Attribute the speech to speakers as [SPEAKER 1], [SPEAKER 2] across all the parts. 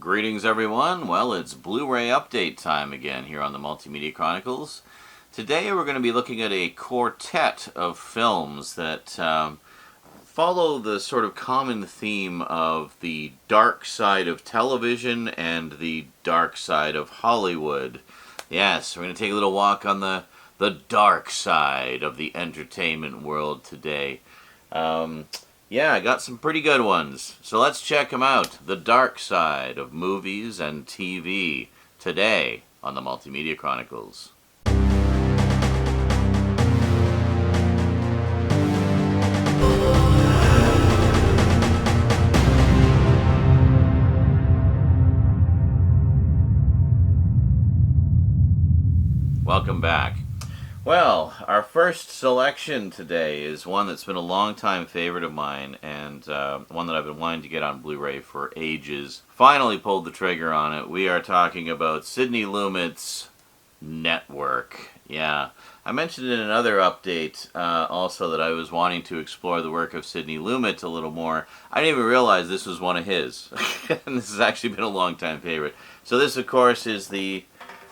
[SPEAKER 1] Greetings everyone. Well, it's Blu-ray update time again here on the Multimedia Chronicles. Today we're going to be looking at a quartet of films that follow the sort of common theme of the dark side of television and the dark side of Hollywood. Yes, we're going to take a little walk on the dark side of the entertainment world today. Yeah, I got some pretty good ones. So let's check them out. The dark side of movies and TV today on the Multimedia Chronicles. Welcome back. Well, our first selection today is one that's been a long-time favorite of mine, and one that I've been wanting to get on Blu-ray for ages. Finally pulled the trigger on it. We are talking about Sidney Lumet's Network. Yeah, I mentioned in another update also that I was wanting to explore the work of Sidney Lumet a little more. I didn't even realize this was one of his. And this has actually been a long-time favorite. So this, of course, is the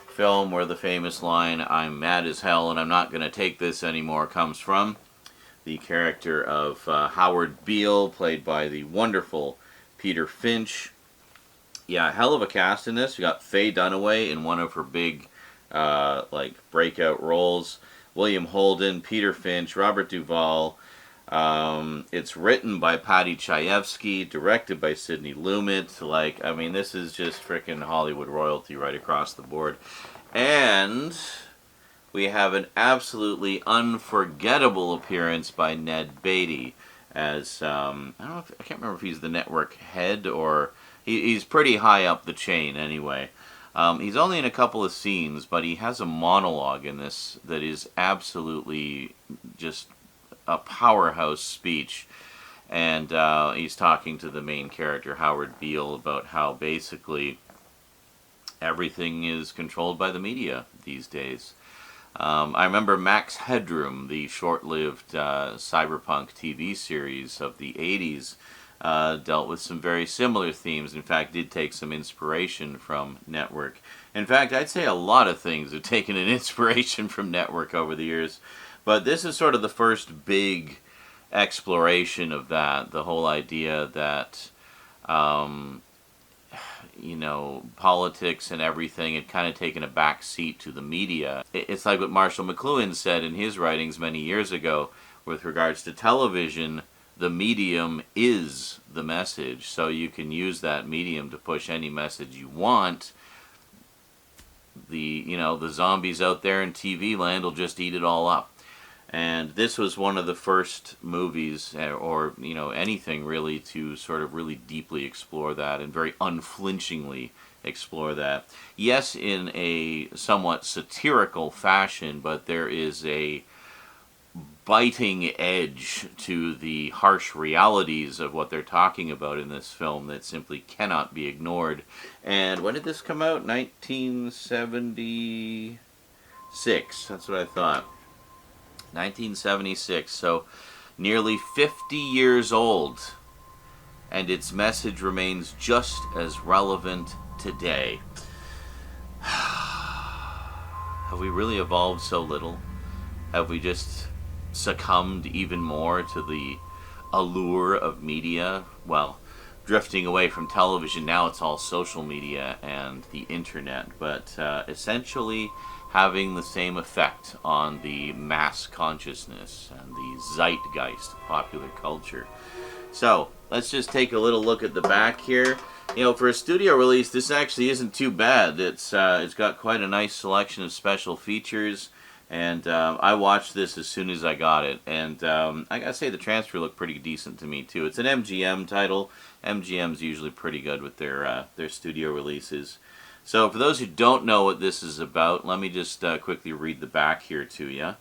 [SPEAKER 1] film where the famous line, "I'm mad as hell and I'm not going to take this anymore," comes from. The character of Howard Beale, played by the wonderful Peter Finch. Yeah, hell of a cast in this. We got Faye Dunaway in one of her big breakout roles. William Holden, Peter Finch, Robert Duvall. It's written by Paddy Chayefsky, directed by Sidney Lumet. I mean, this is just frickin' Hollywood royalty right across the board. And we have an absolutely unforgettable appearance by Ned Beatty as, I can't remember if he's the network head or, he's pretty high up the chain anyway. He's only in a couple of scenes, but he has a monologue in this that is absolutely just a powerhouse speech, and he's talking to the main character, Howard Beale, about how basically everything is controlled by the media these days. I remember Max Headroom, the short-lived cyberpunk TV series of the 80s, dealt with some very similar themes. In fact, did take some inspiration from Network. In fact, I'd say a lot of things have taken an inspiration from Network over the years. But this is sort of the first big exploration of that, the whole idea that, politics and everything had kind of taken a back seat to the media. It's like what Marshall McLuhan said in his writings many years ago with regards to television: the medium is the message, so you can use that medium to push any message you want. The zombies out there in TV land will just eat it all up. And this was one of the first movies, or anything really, to sort of really deeply explore that and very unflinchingly explore that. Yes, in a somewhat satirical fashion, but there is a biting edge to the harsh realities of what they're talking about in this film that simply cannot be ignored. And when did this come out? 1976. That's what I thought. 1976, so nearly 50 years old, and its message remains just as relevant today. Have we really evolved so little? Have we just succumbed even more to the allure of media? Well, drifting away from television, now it's all social media and the internet, but essentially having the same effect on the mass consciousness and the zeitgeist of popular culture. So, let's just take a little look at the back here. For a studio release, this actually isn't too bad. It's got quite a nice selection of special features, and I watched this as soon as I got it, and I gotta say the transfer looked pretty decent to me too. It's an MGM title. MGM's usually pretty good with their studio releases. So for those who don't know what this is about, let me just quickly read the back here to you.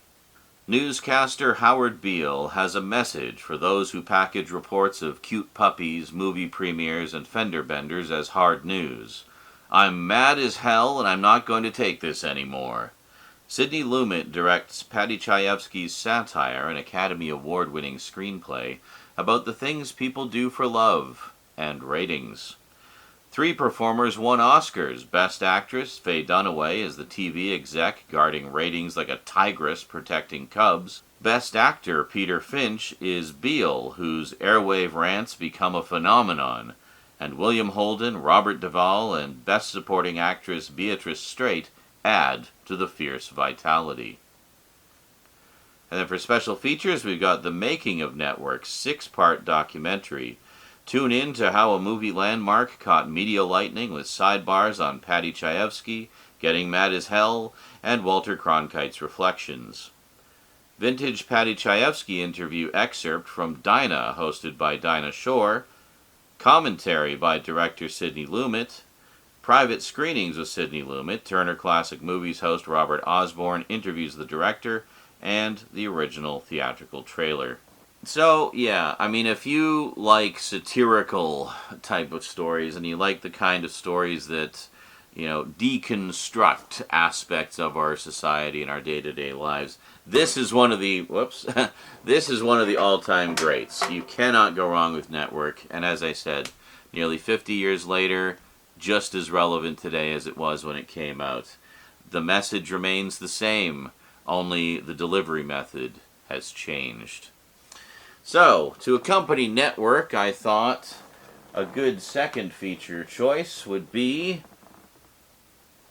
[SPEAKER 1] Newscaster Howard Beale has a message for those who package reports of cute puppies, movie premieres, and fender benders as hard news. I'm mad as hell and I'm not going to take this anymore. Sidney Lumet directs Paddy Chayefsky's satire, an Academy Award-winning screenplay, about the things people do for love and ratings. 3 performers won Oscars. Best Actress, Faye Dunaway, is the TV exec guarding ratings like a tigress protecting cubs. Best Actor, Peter Finch, is Beale, whose airwave rants become a phenomenon. And William Holden, Robert Duvall, and Best Supporting Actress Beatrice Straight add to the fierce vitality. And then for special features, we've got The Making of Network's 6-part documentary. Tune in to how a movie landmark caught media lightning with sidebars on Paddy Chayefsky, Getting Mad as Hell, and Walter Cronkite's reflections. Vintage Paddy Chayefsky interview excerpt from Dinah, hosted by Dinah Shore. Commentary by director Sidney Lumet. Private screenings with Sidney Lumet. Turner Classic Movies host Robert Osborne interviews the director, and the original theatrical trailer. So, yeah, I mean, if you like satirical type of stories, and you like the kind of stories that, deconstruct aspects of our society and our day-to-day lives, this is one of the, this is one of the all-time greats. You cannot go wrong with Network, and as I said, nearly 50 years later, just as relevant today as it was when it came out. The message remains the same, only the delivery method has changed. So, to accompany Network, I thought a good second feature choice would be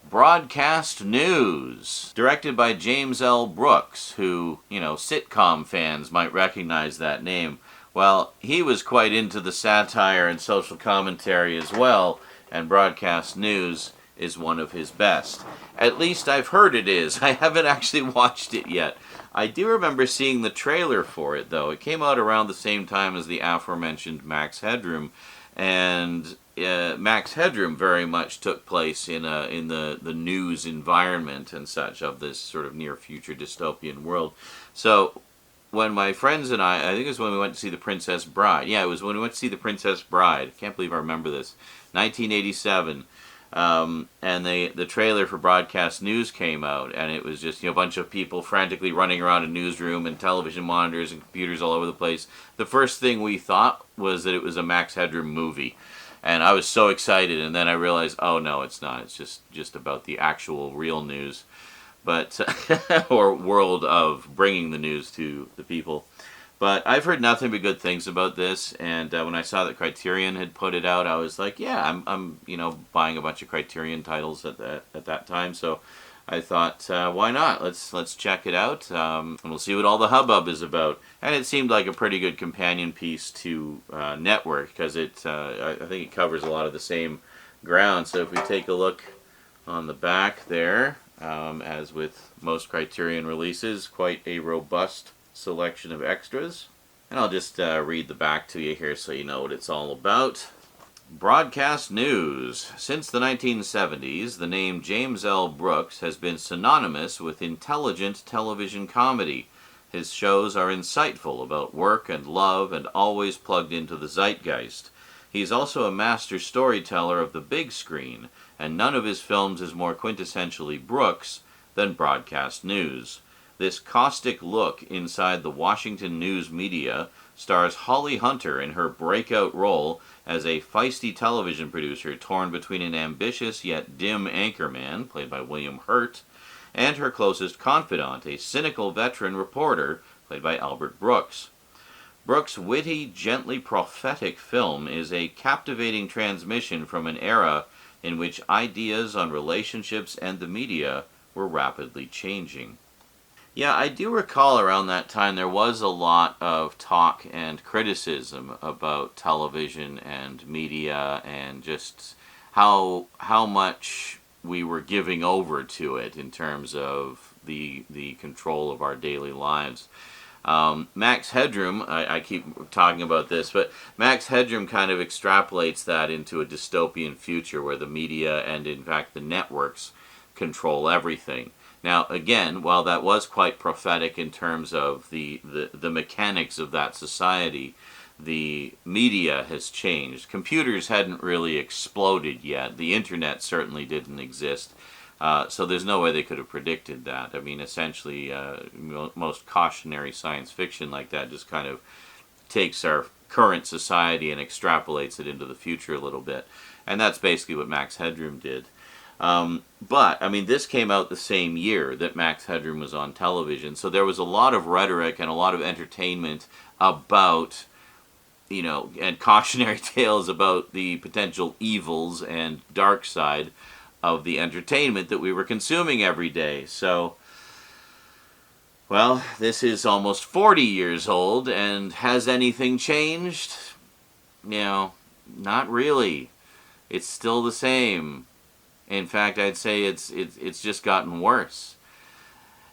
[SPEAKER 1] Broadcast News, directed by James L. Brooks, who, sitcom fans might recognize that name. Well, he was quite into the satire and social commentary as well, and Broadcast News is one of his best. At least I've heard it is. I haven't actually watched it yet. I do remember seeing the trailer for it, though. It came out around the same time as the aforementioned Max Headroom, and Max Headroom very much took place in the news environment and such of this sort of near-future dystopian world. So when my friends and I think it was when we went to see The Princess Bride. Yeah, it was when we went to see The Princess Bride. Can't believe I remember this. 1987. And the trailer for Broadcast News came out, and it was just a bunch of people frantically running around a newsroom and television monitors and computers all over the place. The first thing we thought was that it was a Max Headroom movie, and I was so excited. And then I realized, oh no, it's not. It's just about the actual real news, but or world of bringing the news to the people. But I've heard nothing but good things about this, and when I saw that Criterion had put it out, I was like, yeah, I'm buying a bunch of Criterion titles at that time. So I thought, why not? Let's check it out, and we'll see what all the hubbub is about. And it seemed like a pretty good companion piece to Network, because I think it covers a lot of the same ground. So if we take a look on the back there, as with most Criterion releases, quite a robust selection of extras. And I'll just read the back to you here so you know what it's all about. Broadcast News. Since the 1970s, the name James L. Brooks has been synonymous with intelligent television comedy. His shows are insightful about work and love and always plugged into the zeitgeist. He's also a master storyteller of the big screen, and none of his films is more quintessentially Brooks than Broadcast News. This caustic look inside the Washington news media stars Holly Hunter in her breakout role as a feisty television producer torn between an ambitious yet dim anchorman, played by William Hurt, and her closest confidant, a cynical veteran reporter, played by Albert Brooks. Brooks' witty, gently prophetic film is a captivating transmission from an era in which ideas on relationships and the media were rapidly changing. Yeah, I do recall around that time there was a lot of talk and criticism about television and media and just how much we were giving over to it in terms of the control of our daily lives. Max Headroom, I keep talking about this, but Max Headroom kind of extrapolates that into a dystopian future where the media and in fact the networks control everything. Now, again, while that was quite prophetic in terms of the mechanics of that society, the media has changed. Computers hadn't really exploded yet. The internet certainly didn't exist. So there's no way they could have predicted that. I mean, essentially, most cautionary science fiction like that just kind of takes our current society and extrapolates it into the future a little bit. And that's basically what Max Headroom did. But, I mean, this came out the same year that Max Headroom was on television, so there was a lot of rhetoric and a lot of entertainment about, you know, and cautionary tales about the potential evils and dark side of the entertainment that we were consuming every day. So, well, this is almost 40 years old, and has anything changed? You know, not really. It's still the same. In fact, I'd say it's just gotten worse.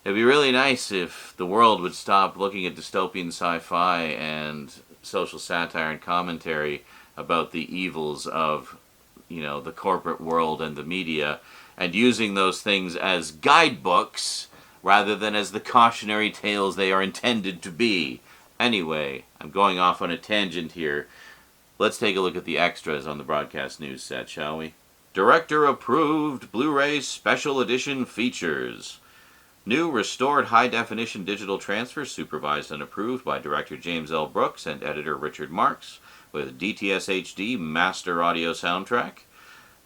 [SPEAKER 1] It'd be really nice if the world would stop looking at dystopian sci-fi and social satire and commentary about the evils of, you know, the corporate world and the media, and using those things as guidebooks rather than as the cautionary tales they are intended to be. Anyway, I'm going off on a tangent here. Let's take a look at the extras on the broadcast news set, shall we? Director-approved Blu-ray Special Edition features. New restored high-definition digital transfer supervised and approved by director James L. Brooks and editor Richard Marks, with DTS HD master audio soundtrack.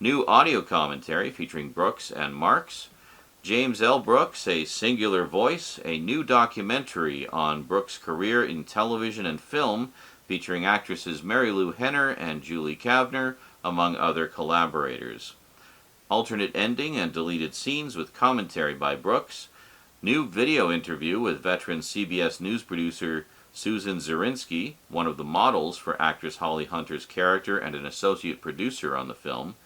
[SPEAKER 1] New audio commentary featuring Brooks and Marks. James L. Brooks, A Singular Voice, a new documentary on Brooks' career in television and film, featuring actresses Mary Lou Henner and Julie Kavner, among other collaborators. Alternate ending and deleted scenes with commentary by Brooks. New video interview with veteran CBS News producer Susan Zirinsky, one of the models for actress Holly Hunter's character and an associate producer on the film.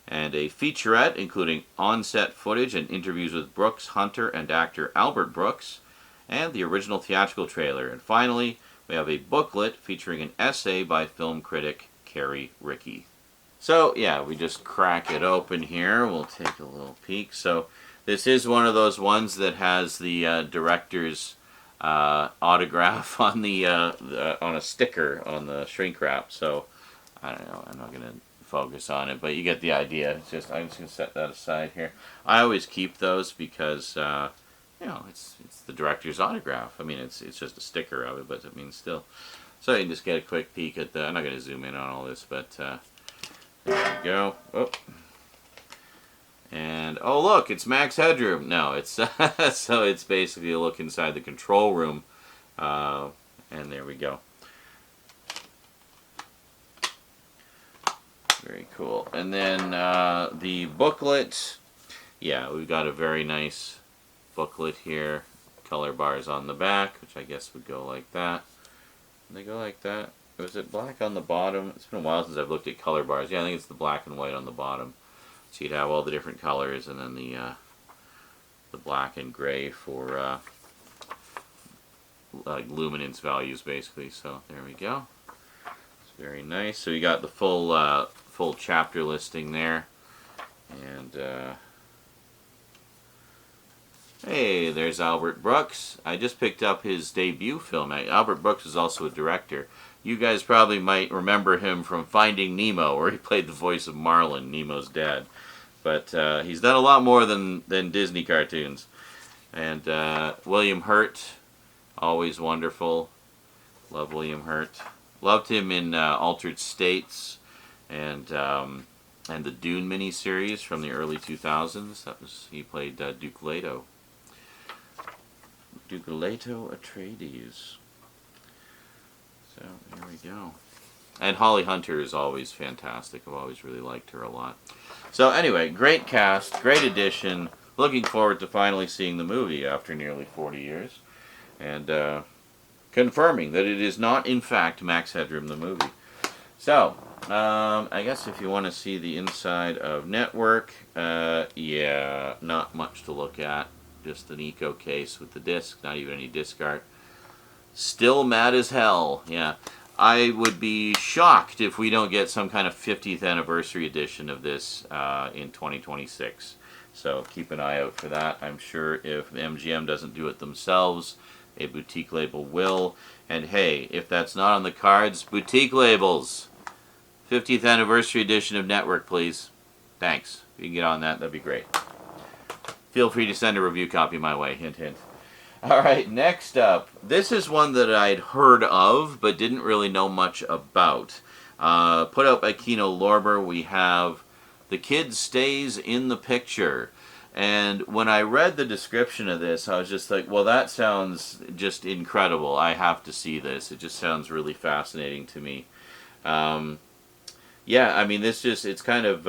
[SPEAKER 1] And a featurette including on-set footage and interviews with Brooks, Hunter, and actor Albert Brooks. And the original theatrical trailer. And finally, we have a booklet featuring an essay by film critic Carrie Rickey. So, yeah, we just crack it open here. We'll take a little peek. So, this is one of those ones that has the director's autograph on the on a sticker on the shrink wrap. So, I don't know. I'm not going to focus on it, but you get the idea. It's just, I'm just going to set that aside here. I always keep those because, you know, it's the director's autograph. I mean, it's just a sticker of it, but I mean, still. So, you can just get a quick peek at the. I'm not going to zoom in on all this, but. There we go. Oh. And, oh look, it's Max Headroom. No, it's so it's basically a look inside the control room. And there we go. Very cool. And then the booklet. Yeah, we've got a very nice booklet here. Color bars on the back, which I guess would go like that. They go like that. Was it black on the bottom? It's been a while since I've looked at color bars. Yeah, I think it's the black and white on the bottom. So you'd have all the different colors, and then the black and gray for like luminance values, basically. So there we go. It's very nice. So you got the full chapter listing there, and hey, there's Albert Brooks. I just picked up his debut film. Albert Brooks is also a director. You guys probably might remember him from Finding Nemo, where he played the voice of Marlin, Nemo's dad. But he's done a lot more than Disney cartoons. And William Hurt, always wonderful. Love William Hurt. Loved him in Altered States and the Dune miniseries from the early 2000s. He played Duke Leto. Duke Leto Atreides. So, here we go. And Holly Hunter is always fantastic. I've always really liked her a lot. So, anyway, great cast, great addition. Looking forward to finally seeing the movie after nearly 40 years. And confirming that it is not, in fact, Max Headroom the movie. So, I guess if you want to see the inside of Network, yeah, not much to look at. Just an eco case with the disc, not even any disc art. Still mad as hell, yeah. I would be shocked if we don't get some kind of 50th anniversary edition of this in 2026. So keep an eye out for that. I'm sure if MGM doesn't do it themselves, a boutique label will. And hey, if that's not on the cards, boutique labels. 50th anniversary edition of Network, please. Thanks. If you can get on that, that'd be great. Feel free to send a review copy my way. Hint, hint. Alright, next up. This is one that I'd heard of, but didn't really know much about. Put out by Kino Lorber, we have The Kid Stays in the Picture. And when I read the description of this, I was just like, well, that sounds just incredible. I have to see this. It just sounds really fascinating to me. Yeah, I mean, it's kind of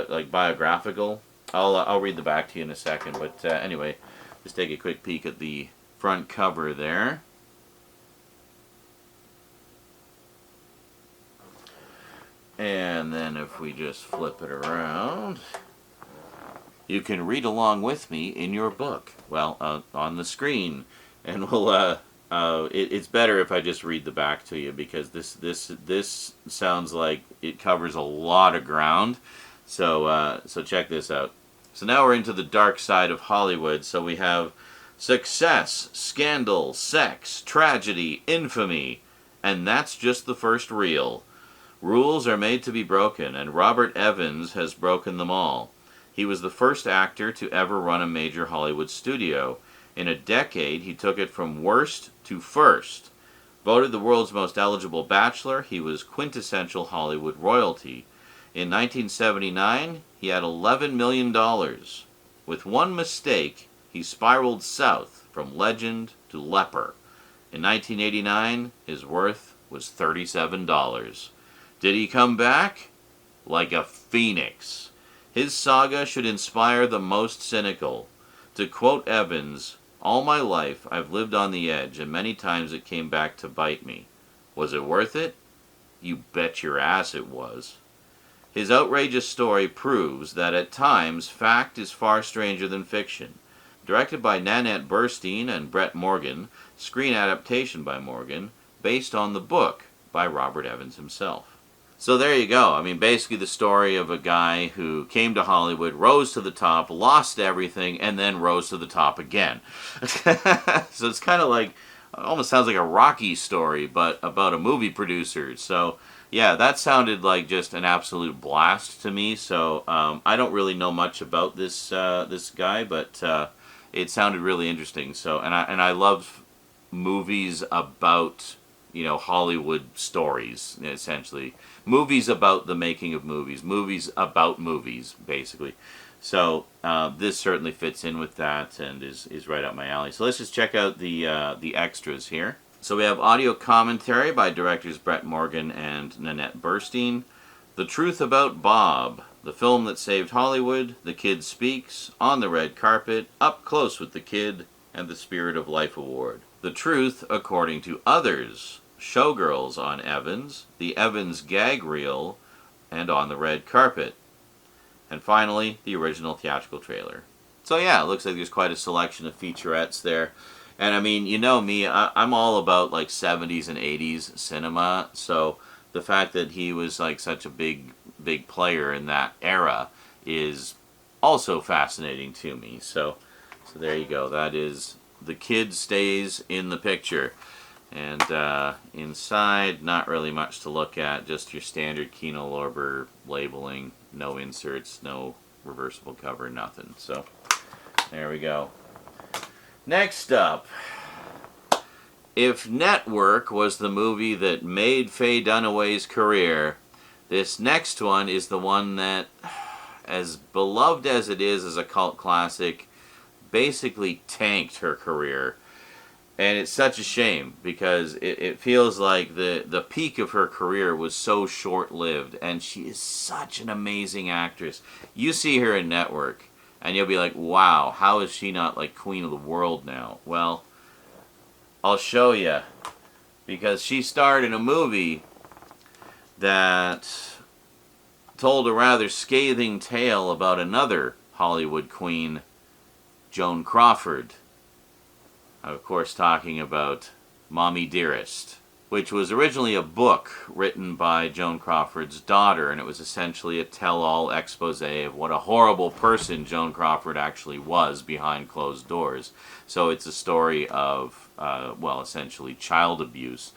[SPEAKER 1] like biographical. I'll read the back to you in a second, but anyway, just take a quick peek at the front cover there. And then if we just flip it around, you can read along with me in your book. Well, on the screen, and it's better if I just read the back to you, because this sounds like it covers a lot of ground. So check this out. So now we're into the dark side of Hollywood. So we have success, scandal, sex, tragedy, infamy, and that's just the first reel. Rules are made to be broken, and Robert Evans has broken them all. He was the first actor to ever run a major Hollywood studio. In a decade, he took it from worst to first. Voted the world's most eligible bachelor, he was quintessential Hollywood royalty. In 1979, he had $11 million. With one mistake, he spiraled south from legend to leper. In 1989, his worth was $37. Did he come back? Like a phoenix. His saga should inspire the most cynical. To quote Evans, "All my life I've lived on the edge, and many times it came back to bite me. Was it worth it? You bet your ass it was." His outrageous story proves that at times fact is far stranger than fiction. Directed by Nanette Burstein and Brett Morgan, screen adaptation by Morgan, based on the book by Robert Evans himself. So there you go. I mean, basically the story of a guy who came to Hollywood, rose to the top, lost everything, and then rose to the top again. So it's kind of like, almost sounds like a Rocky story, but about a movie producer. So yeah, that sounded like just an absolute blast to me. So I don't really know much about this guy, but it sounded really interesting. So and I love movies about, you know, Hollywood stories, essentially. Movies about the making of movies. Movies about movies, basically. So this certainly fits in with that and is right up my alley. So let's just check out the extras here. So we have audio commentary by directors Brett Morgan and Nanette Burstein. The Truth About Bob, the film that saved Hollywood, The Kid Speaks, On the Red Carpet, Up Close with the Kid, and the Spirit of Life Award. The Truth According to Others, Showgirls on Evans, the Evans gag reel, and On the Red Carpet. And finally, the original theatrical trailer. So yeah, it looks like there's quite a selection of featurettes there. And I mean, you know me, I'm all about like 70s and 80s cinema, so the fact that he was like such a big player in that era is also fascinating to me. So there you go. That is The Kid Stays in the Picture. And inside, not really much to look at, just your standard Kino Lorber labeling, no inserts, no reversible cover, nothing. So there we go. Next up, if Network was the movie that made Faye Dunaway's career, this next one is the one that, as beloved as it is as a cult classic, basically tanked her career. And it's such a shame, because it feels like the peak of her career was so short-lived, and she is such an amazing actress. You see her in Network, and you'll be like, wow, how is she not like queen of the world now? Well, I'll show you, because she starred in a movie that told a rather scathing tale about another Hollywood queen, Joan Crawford. I'm of course talking about Mommie, Dearest, which was originally a book written by Joan Crawford's daughter, and it was essentially a tell-all expose of what a horrible person Joan Crawford actually was behind closed doors. So it's a story of, well, essentially child abuse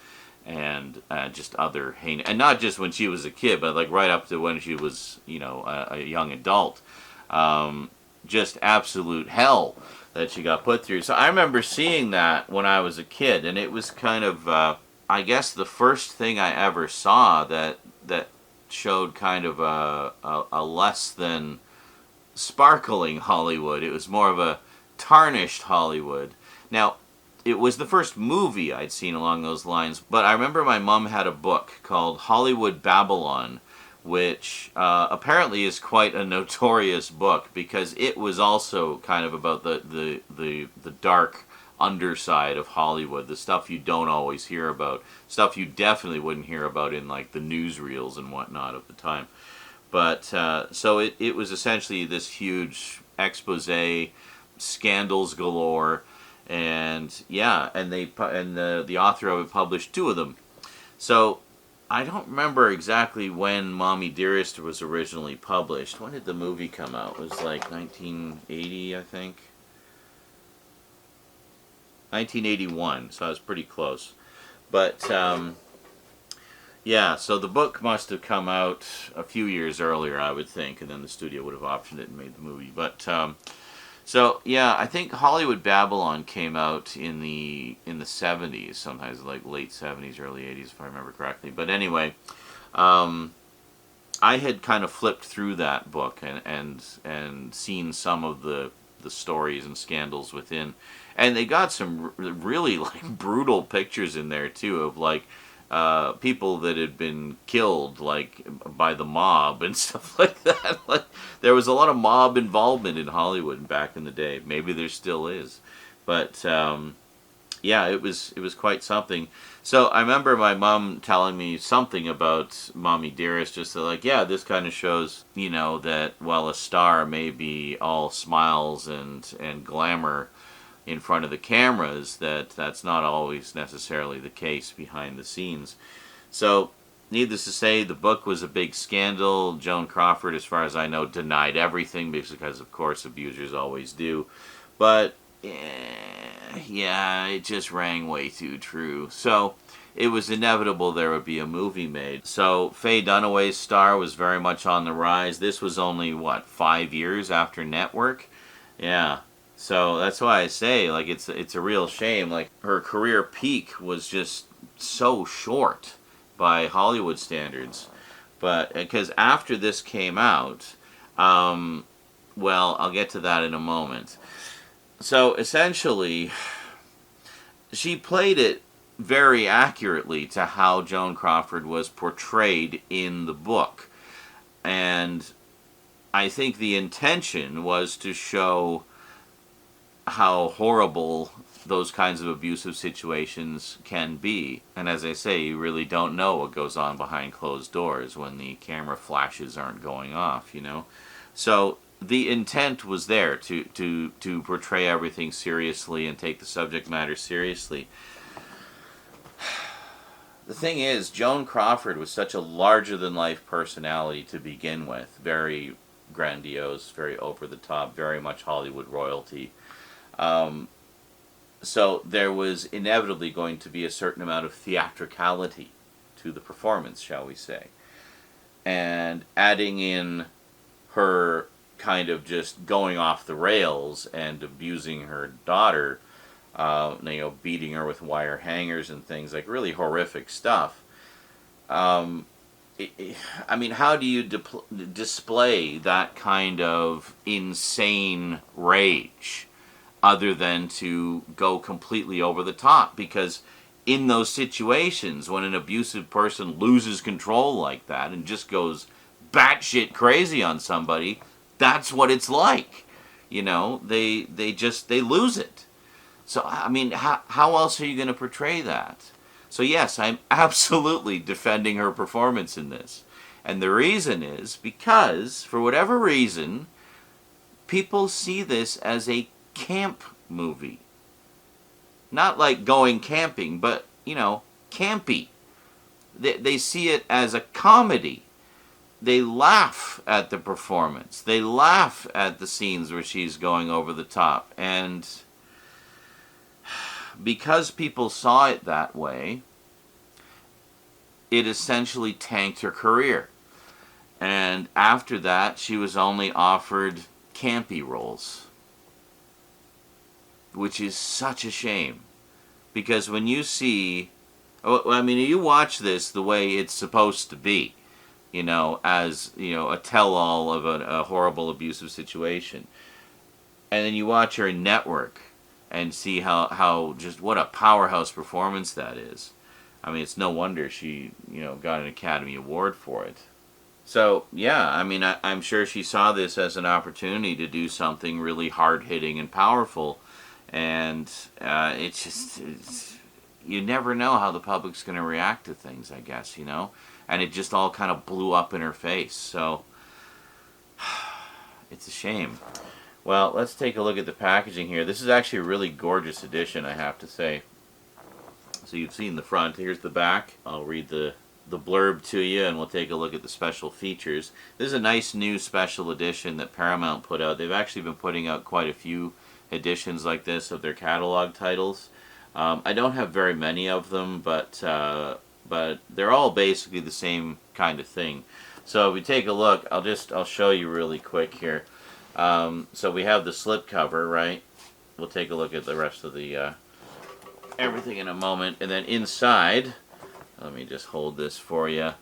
[SPEAKER 1] and just other heinous, and not just when she was a kid, but like right up to when she was, you know, a young adult. Just absolute hell that she got put through. So I remember seeing that when I was a kid, and it was kind of, I guess, the first thing I ever saw that that showed kind of a less than sparkling Hollywood. It was more of a tarnished Hollywood. Now, it was the first movie I'd seen along those lines, but I remember my mom had a book called Hollywood Babylon, which apparently is quite a notorious book because it was also kind of about the dark underside of Hollywood, the stuff you don't always hear about, stuff you definitely wouldn't hear about in like the newsreels and whatnot of the time. But so it was essentially this huge expose, scandals galore, and yeah, and the author of it published two of them. So I don't remember exactly when Mommie, Dearest was originally published. When did the movie come out? It was like 1980, I think. 1981, so I was pretty close. But yeah, so the book must have come out a few years earlier, I would think, and then the studio would have optioned it and made the movie. But so yeah, I think Hollywood Babylon came out in the 70s, sometimes like late 70s, early 80s, if I remember correctly. But anyway, I had kind of flipped through that book and seen some of the stories and scandals within, and they got some really like brutal pictures in there too of like people that had been killed like by the mob and stuff like that. Like there was a lot of mob involvement in Hollywood back in the day. Maybe there still is, but yeah, it was quite something. So I remember my mom telling me something about Mommie Dearest, just like, yeah, this kind of shows, you know, that while a star may be all smiles and glamour in front of the cameras, that's not always necessarily the case behind the scenes. So needless to say, the book was a big scandal. Joan Crawford, as far as I know, denied everything because of course abusers always do. But yeah, it just rang way too true. So it was inevitable there would be a movie made. So Faye Dunaway's star was very much on the rise. This was only, what, 5 years after Network? Yeah. So that's why I say, like, it's a real shame. Like, her career peak was just so short by Hollywood standards. But because after this came out, well, I'll get to that in a moment. So essentially, she played it very accurately to how Joan Crawford was portrayed in the book. And I think the intention was to show how horrible those kinds of abusive situations can be. And as I say, you really don't know what goes on behind closed doors when the camera flashes aren't going off, you know? So the intent was there to portray everything seriously and take the subject matter seriously. The thing is, Joan Crawford was such a larger-than-life personality to begin with. Very grandiose, very over-the-top, very much Hollywood royalty. So there was inevitably going to be a certain amount of theatricality to the performance, shall we say. And adding in her kind of just going off the rails and abusing her daughter, beating her with wire hangers and things, like really horrific stuff. I mean, how do you display that kind of insane rage other than to go completely over the top? Because in those situations, when an abusive person loses control like that and just goes batshit crazy on somebody, that's what it's like. You know, they lose it. So, I mean, how else are you going to portray that? So yes, I'm absolutely defending her performance in this. And the reason is because, for whatever reason, people see this as a camp movie. Not like going camping, but, you know, campy. They see it as a comedy. They laugh at the performance. They laugh at the scenes where she's going over the top. And because people saw it that way, it essentially tanked her career. And after that, she was only offered campy roles, which is such a shame. Because when you see, I mean, you watch this the way it's supposed to be. you know, as, you know, a tell-all of a horrible abusive situation. And then you watch her Network and see how just what a powerhouse performance that is. I mean, it's no wonder she, you know, got an Academy Award for it. So, yeah, I mean, I'm sure she saw this as an opportunity to do something really hard-hitting and powerful. And you never know how the public's going to react to things, I guess, you know? And it just all kind of blew up in her face. So, it's a shame. Well, let's take a look at the packaging here. This is actually a really gorgeous edition, I have to say. So you've seen the front. Here's the back. I'll read the blurb to you, and we'll take a look at the special features. This is a nice new special edition that Paramount put out. They've actually been putting out quite a few editions like this of their catalog titles. I don't have very many of them, but they're all basically the same kind of thing. So if we take a look, I'll show you really quick here. So we have the slipcover, right? We'll take a look at the rest of the everything in a moment. And then inside, let me just hold this for you.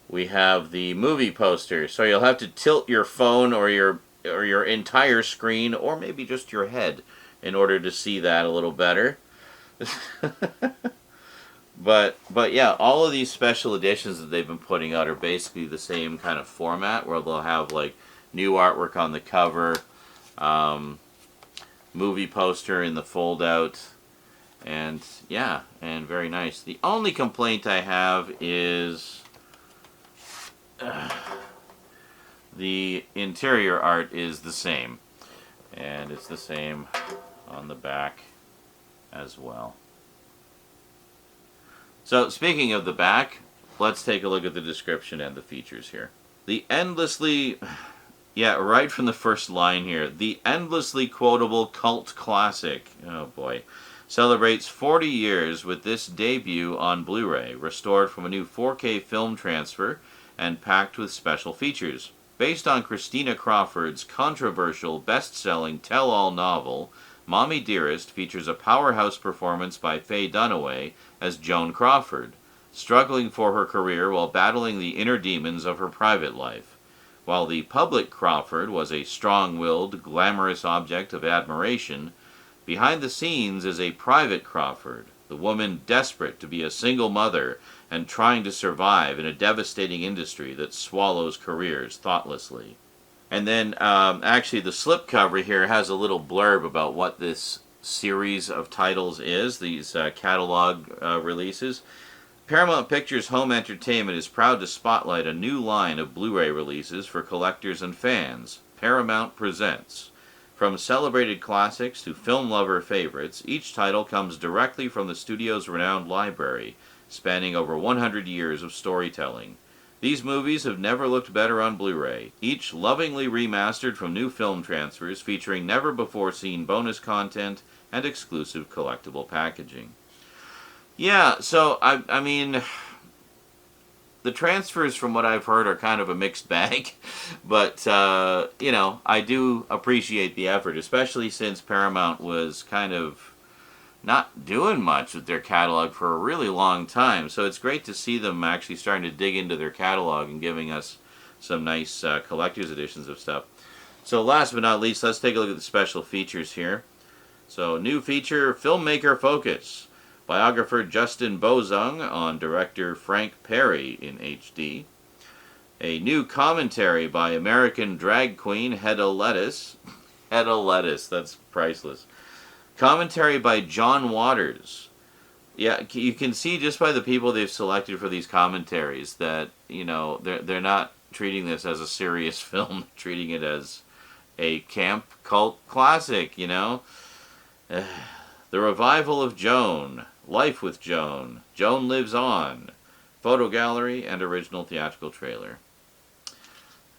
[SPEAKER 1] We have the movie poster. So you'll have to tilt your phone or your entire screen, or maybe just your head, in order to see that a little better. But yeah, all of these special editions that they've been putting out are basically the same kind of format, where they'll have like new artwork on the cover, movie poster in the fold out, and yeah, and very nice. The only complaint I have is the interior art is the same, and it's the same on the back as well. So speaking of the back, let's take a look at the description and the features here. The endlessly, yeah, right from the first line here, the endlessly quotable cult classic, oh boy, celebrates 40 years with this debut on Blu-ray, restored from a new 4K film transfer and packed with special features. Based on Christina Crawford's controversial, best-selling tell-all novel, Mommie, Dearest features a powerhouse performance by Faye Dunaway as Joan Crawford, struggling for her career while battling the inner demons of her private life. While the public Crawford was a strong-willed, glamorous object of admiration, behind the scenes is a private Crawford, the woman desperate to be a single mother and trying to survive in a devastating industry that swallows careers thoughtlessly. And then, actually, the slipcover here has a little blurb about what this series of titles is, these catalog releases. Paramount Pictures Home Entertainment is proud to spotlight a new line of Blu-ray releases for collectors and fans. Paramount presents. From celebrated classics to film lover favorites, each title comes directly from the studio's renowned library, spanning over 100 years of storytelling. These movies have never looked better on Blu-ray, each lovingly remastered from new film transfers featuring never-before-seen bonus content and exclusive collectible packaging. Yeah, so, I mean, the transfers, from what I've heard, are kind of a mixed bag, but, you know, I do appreciate the effort, especially since Paramount was kind of not doing much with their catalog for a really long time. So it's great to see them actually starting to dig into their catalog and giving us some nice collector's editions of stuff. So last but not least, let's take a look at the special features here. So new feature, Filmmaker Focus. Biographer Justin Bozung on director Frank Perry in HD. A new commentary by American drag queen Hedda Lettuce. Hedda Lettuce, that's priceless. Commentary by John Waters. Yeah, you can see just by the people they've selected for these commentaries that, you know, they're not treating this as a serious film, treating it as a camp cult classic, you know. The revival of Joan, Life with Joan, Joan Lives On, photo gallery, and original theatrical trailer.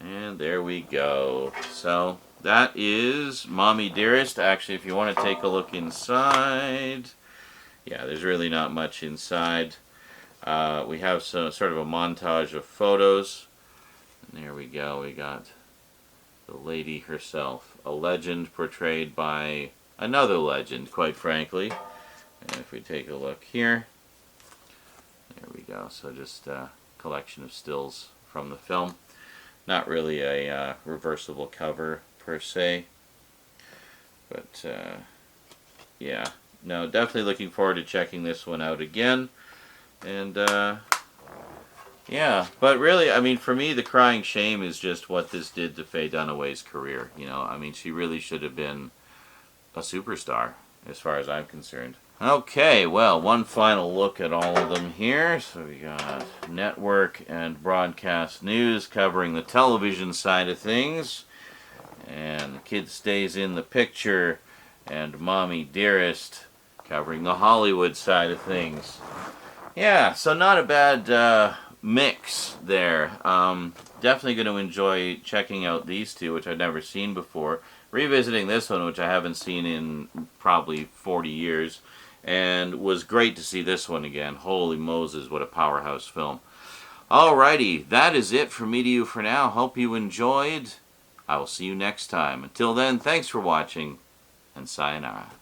[SPEAKER 1] And there we go. So that is Mommie, Dearest. Actually, if you want to take a look inside, yeah, there's really not much inside. We have some sort of a montage of photos. And there we go. We got the lady herself, a legend portrayed by another legend, quite frankly. And if we take a look here, there we go. So just a collection of stills from the film. Not really a reversible cover per se, but yeah, no, definitely looking forward to checking this one out again. And yeah, but really, I mean, for me, the crying shame is just what this did to Faye Dunaway's career. You know, I mean, she really should have been a superstar, as far as I'm concerned. Okay, well, one final look at all of them here. So we got network and broadcast news covering the television side of things. And the kid stays in the picture. And Mommie, Dearest covering the Hollywood side of things. Yeah, so not a bad mix there. Definitely going to enjoy checking out these two, which I've never seen before. Revisiting this one, which I haven't seen in probably 40 years. And was great to see this one again. Holy Moses, what a powerhouse film. Alrighty, that is it from me to you for now. Hope you enjoyed. I will see you next time. Until then, thanks for watching, and sayonara.